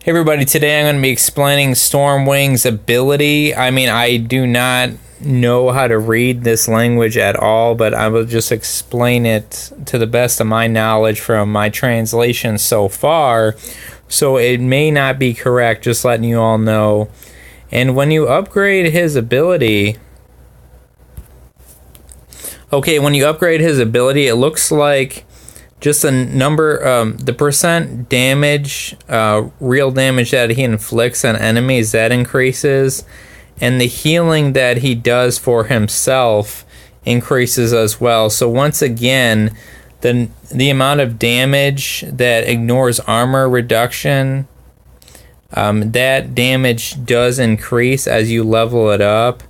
Hey everybody, today I'm going to be explaining Stormwing's ability. I do not know how to read this language at all, but I will just explain it to the best of my knowledge from my translation so far. So it may not be correct, just letting you all know. And when you upgrade his ability... when you upgrade his ability, it looks like just a number, the percent damage, real damage that he inflicts on enemies, that increases. And the healing that he does for himself increases as well. So once again, the amount of damage that ignores armor reduction, that damage does increase as you level it up.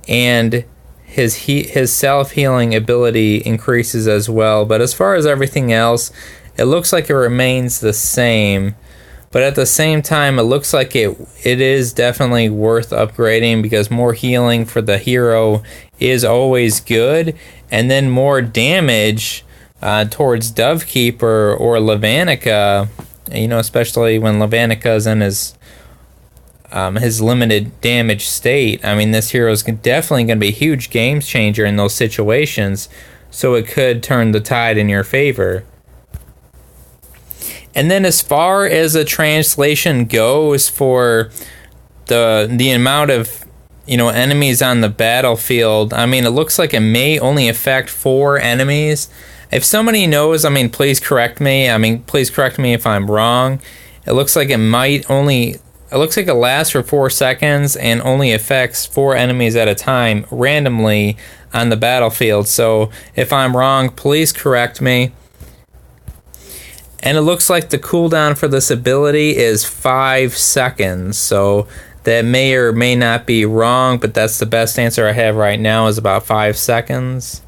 And his self-healing ability increases as well. But as far as everything else, it looks like it remains the same. But at the same time, it looks like it is definitely worth upgrading, because more healing for the hero is always good. And then more damage towards Dovekeeper or Levanica, especially when Levanica is in his limited damage state. This hero is definitely going to be a huge game changer in those situations, so it could turn the tide in your favor. And then as far as a translation goes for the amount of enemies on the battlefield, it looks like it may only affect 4 enemies. If somebody knows, please correct me. Please correct me if I'm wrong. It looks like it lasts for 4 seconds and only affects 4 enemies at a time randomly on the battlefield. So if I'm wrong, please correct me. And it looks like the cooldown for this ability is 5 seconds. So that may or may not be wrong, but that's the best answer I have right now, is about 5 seconds.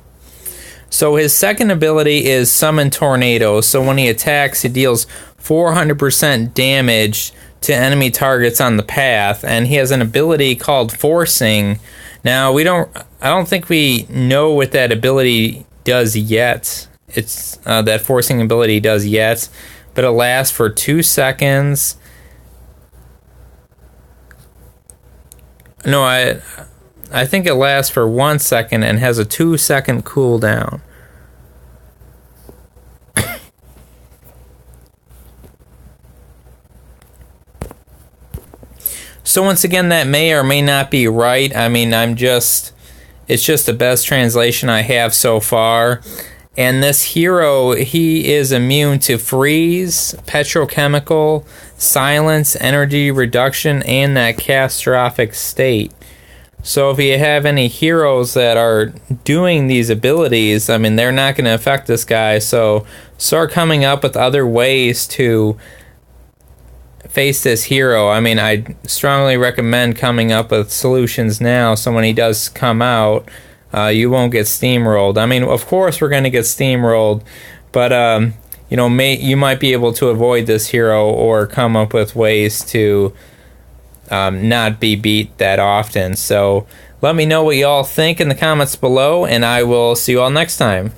So his second ability is Summon Tornado. So when he attacks, he deals 400% damage to enemy targets on the path, and he has an ability called Forcing. Now I don't think we know what that ability does yet. It's that Forcing ability does yet, but it lasts for 2 seconds. No, I think it lasts for 1 second and has a 2-second cooldown. So once again, that may or may not be right. It's just the best translation I have so far. And this hero, he is immune to freeze, petrochemical, silence, energy reduction, and that catastrophic state. So if you have any heroes that are doing these abilities, they're not going to affect this guy. So start coming up with other ways to face this hero. I strongly recommend coming up with solutions now, so when he does come out, you won't get steamrolled. Of course we're going to get steamrolled, but you might be able to avoid this hero or come up with ways to not be beat that often. So let me know what you all think in the comments below, and I will see you all next time.